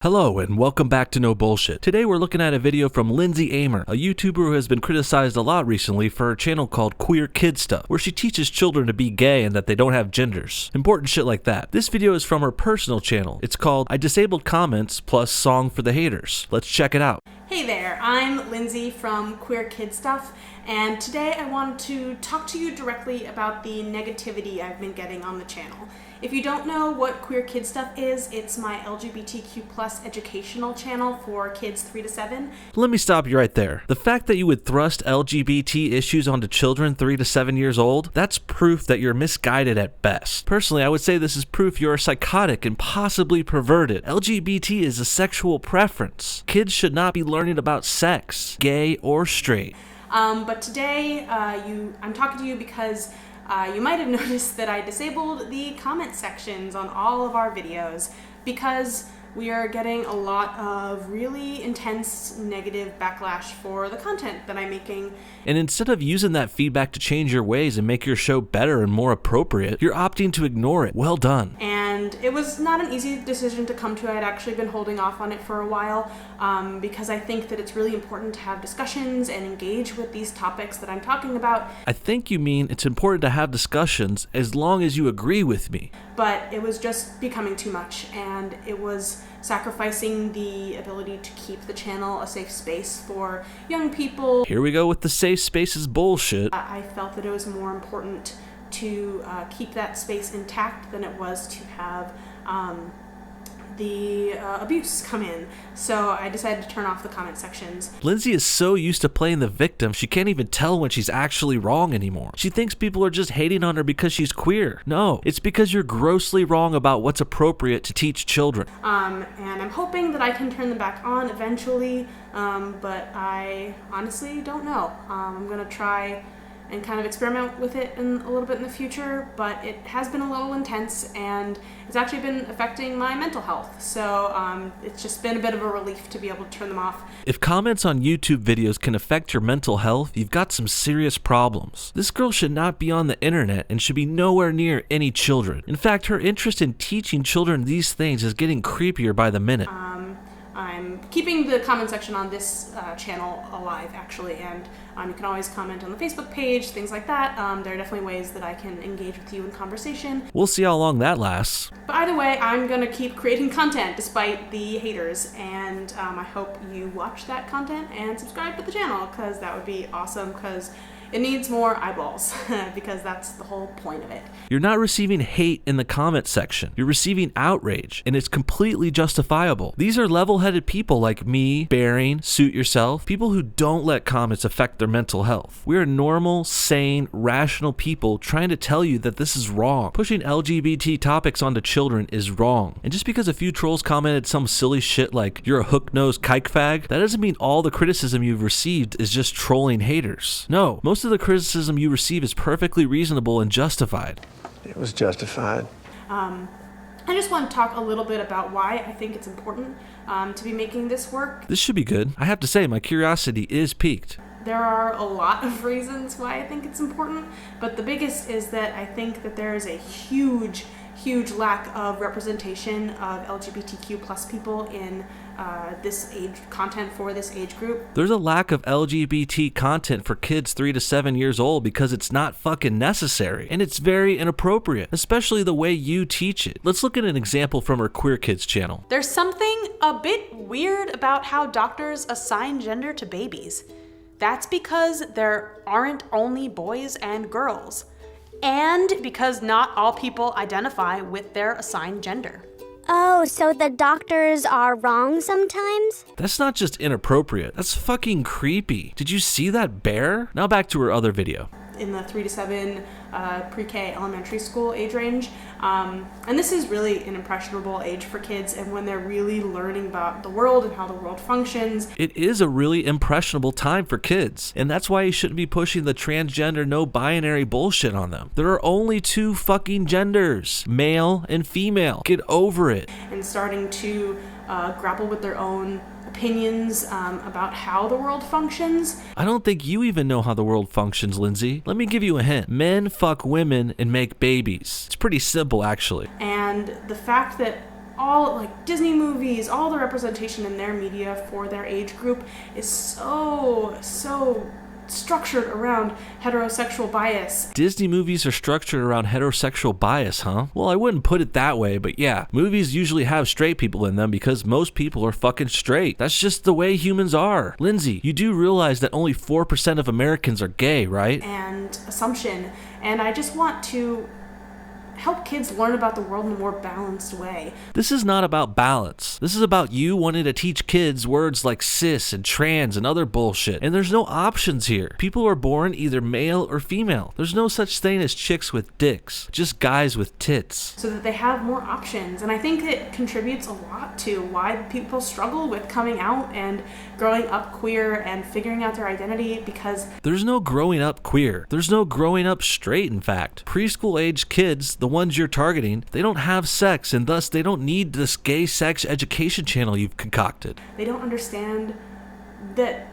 Hello and welcome back to No Bullshit. Today we're looking at a video from Lindsay Amer, a YouTuber who has been criticized a lot recently for her channel called Queer Kid Stuff, where she teaches children to be gay and that they don't have genders. Important shit like that. This video is from her personal channel. It's called I Disabled Comments plus Song for the Haters. Let's check it out. Hey there, I'm Lindsay from Queer Kid Stuff, and today I wanted to talk to you directly about the negativity I've been getting on the channel. If you don't know what Queer Kid Stuff is, it's my LGBTQ+ educational channel for kids 3 to 7. Let me stop you right there. The fact that you would thrust LGBT issues onto children 3 to 7 years old, that's proof that you're misguided at best. Personally, I would say this is proof you're psychotic and possibly perverted. LGBT is a sexual preference. Kids should not be learning about sex, gay or straight. But today, I'm talking to you because you might have noticed that I disabled the comment sections on all of our videos because we are getting a lot of really intense negative backlash for the content that I'm making. And instead of using that feedback to change your ways and make your show better and more appropriate, you're opting to ignore it. Well done. And it was not an easy decision to come to. I'd actually been holding off on it for a while because I think that it's really important to have discussions and engage with these topics that I'm talking about. I think you mean it's important to have discussions as long as you agree with me. But it was just becoming too much, and it was sacrificing the ability to keep the channel a safe space for young people. Here we go with the safe spaces bullshit. I felt that it was more important to keep that space intact than it was to have the abuse come in. So I decided to turn off the comment sections. Lindsay is so used to playing the victim, she can't even tell when she's actually wrong anymore. She thinks people are just hating on her because she's queer. No, it's because you're grossly wrong about what's appropriate to teach children. And I'm hoping that I can turn them back on eventually, but I honestly don't know. I'm gonna try and kind of experiment with it a little bit in the future, but it has been a little intense and it's actually been affecting my mental health. So it's just been a bit of a relief to be able to turn them off. If comments on YouTube videos can affect your mental health, you've got some serious problems. This girl should not be on the internet and should be nowhere near any children. In fact, her interest in teaching children these things is getting creepier by the minute. I'm keeping the comment section on this channel alive, actually, and you can always comment on the Facebook page, things like that. There are definitely ways that I can engage with you in conversation. We'll see how long that lasts. But either way, I'm going to keep creating content despite the haters, and I hope you watch that content and subscribe to the channel, because that would be awesome, because it needs more eyeballs, because that's the whole point of it. You're not receiving hate in the comment section. You're receiving outrage, and it's completely justifiable. These are level-headed people like me, Bearing, Suit Yourself, people who don't let comments affect their mental health. We're normal, sane, rational people trying to tell you that this is wrong. Pushing LGBT topics onto children is wrong. And just because a few trolls commented some silly shit like, you're a hook-nosed kike fag, that doesn't mean all the criticism you've received is just trolling haters. No, most of the criticism you receive is perfectly reasonable and justified. It was justified. I just want to talk a little bit about why I think it's important to be making this work. This should be good. I have to say, my curiosity is piqued. There are a lot of reasons why I think it's important, but the biggest is that I think that there is a huge lack of representation of LGBTQ+ people in this age content for this age group. There's a lack of LGBT content for kids 3 to 7 years old because it's not fucking necessary, and it's very inappropriate, especially the way you teach it. Let's look at an example from her Queer Kids channel. There's something a bit weird about how doctors assign gender to babies. That's because there aren't only boys and girls, and because not all people identify with their assigned gender. Oh, so the doctors are wrong sometimes? That's not just inappropriate, that's fucking creepy. Did you see that bear? Now back to her other video. In the 3 to 7 pre-K elementary school age range. And this is really an impressionable age for kids, and when they're really learning about the world and how the world functions. It is a really impressionable time for kids, and that's why you shouldn't be pushing the transgender no-binary bullshit on them. There are only 2 fucking genders, male and female. Get over it. And starting to grapple with their own opinions about how the world functions. I don't think you even know how the world functions, Lindsay. Let me give you a hint. Men fuck women and make babies. It's pretty simple, actually. And the fact that all like Disney movies, all the representation in their media for their age group is so structured around heterosexual bias. Disney movies are structured around heterosexual bias, huh? Well, I wouldn't put it that way, but yeah, movies usually have straight people in them because most people are fucking straight. That's just the way humans are. Lindsay, you do realize that only 4% of Americans are gay, right? And assumption. And I just want to help kids learn about the world in a more balanced way. This is not about balance. This is about you wanting to teach kids words like cis and trans and other bullshit. And there's no options here. People are born either male or female. There's no such thing as chicks with dicks, just guys with tits. So that they have more options. And I think it contributes a lot to why people struggle with coming out and growing up queer and figuring out their identity, because there's no growing up queer. There's no growing up straight, in fact. Preschool age kids, the ones you're targeting, they don't have sex, and thus they don't need this gay sex education channel you've concocted. They don't understand that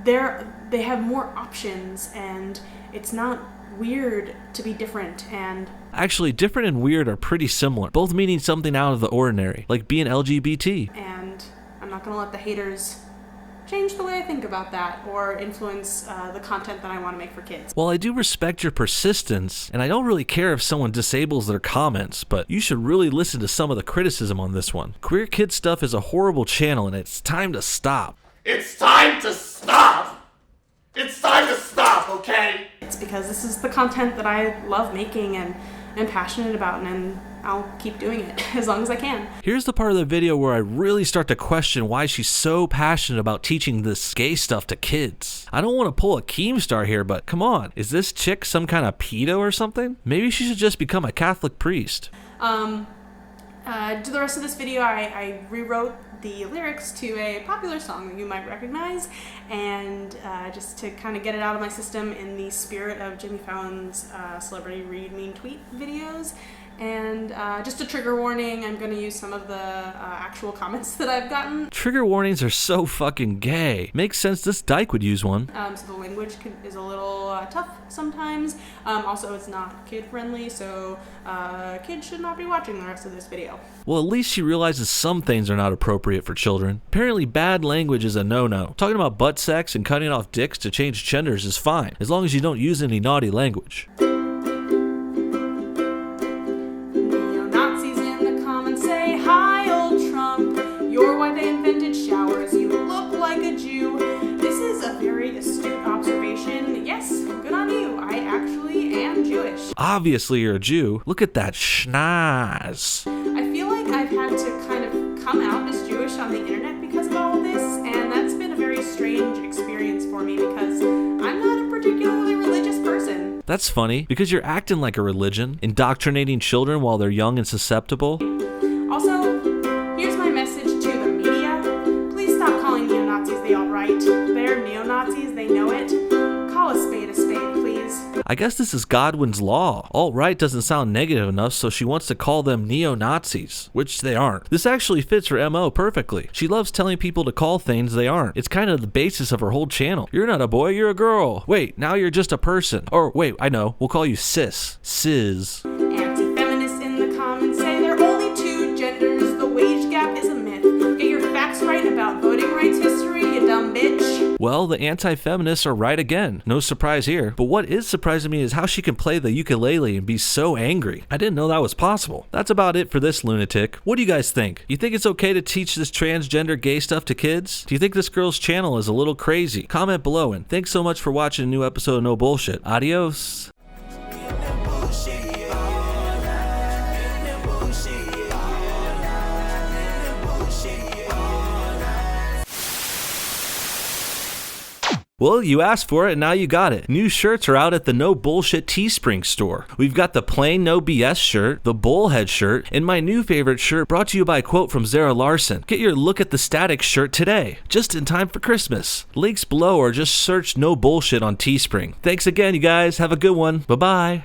they have more options, and it's not weird to be different. And actually, different and weird are pretty similar, both meaning something out of the ordinary, like being LGBT. And I'm not gonna let the haters change the way I think about that or influence the content that I want to make for kids. Well, I do respect your persistence, and I don't really care if someone disables their comments, but you should really listen to some of the criticism on this one. Queer Kid Stuff is a horrible channel, and it's time to stop. It's time to stop! It's time to stop, okay? It's because this is the content that I love making and am passionate about, and I'll keep doing it as long as I can. Here's the part of the video where I really start to question why she's so passionate about teaching this gay stuff to kids. I don't want to pull a Keemstar here, but come on, is this chick some kind of pedo or something? Maybe she should just become a Catholic priest. To the rest of this video, I rewrote the lyrics to a popular song that you might recognize, and just to kind of get it out of my system in the spirit of Jimmy Fallon's Celebrity Read Mean Tweet videos. And just a trigger warning, I'm going to use some of the actual comments that I've gotten. Trigger warnings are so fucking gay. Makes sense this dyke would use one. So the language is a little tough sometimes. Also, it's not kid-friendly, so kids should not be watching the rest of this video. Well, at least she realizes some things are not appropriate for children. Apparently, bad language is a no-no. Talking about butt sex and cutting off dicks to change genders is fine, as long as you don't use any naughty language. You're why they invented showers. You look like a Jew. This is a very astute observation. Yes, good on you. I actually am Jewish. Obviously you're a Jew. Look at that schnoz. I feel like I've had to kind of come out as Jewish on the internet because of all of this, and that's been a very strange experience for me because I'm not a particularly religious person. That's funny, because you're acting like a religion, indoctrinating children while they're young and susceptible. Also, here's my message to the media. Please stop calling neo-Nazis the alt-right. They're neo-Nazis, they know it. Call a spade, please. I guess this is Godwin's law. Alt-right doesn't sound negative enough, so she wants to call them neo-Nazis, which they aren't. This actually fits her MO perfectly. She loves telling people to call things they aren't. It's kind of the basis of her whole channel. You're not a boy, you're a girl. Wait, now you're just a person. Or wait, I know, we'll call you cis. Cis. Anti-feminists in the comments say there are only two genders. The wage gap is a myth. Get your facts right about voting rights history, you dumb bitch. Well, the anti-feminists are right again. No surprise here. But what is surprising me is how she can play the ukulele and be so angry. I didn't know that was possible. That's about it for this lunatic. What do you guys think? You think it's okay to teach this transgender gay stuff to kids? Do you think this girl's channel is a little crazy? Comment below, and thanks so much for watching a new episode of No Bullshit. Adios. Well, you asked for it and now you got it. New shirts are out at the No Bullshit Teespring store. We've got the plain No BS shirt, the Bullhead shirt, and my new favorite shirt brought to you by a quote from Zara Larson. Get your Look at the Static shirt today, just in time for Christmas. Links below or just search No Bullshit on Teespring. Thanks again, you guys. Have a good one. Bye-bye.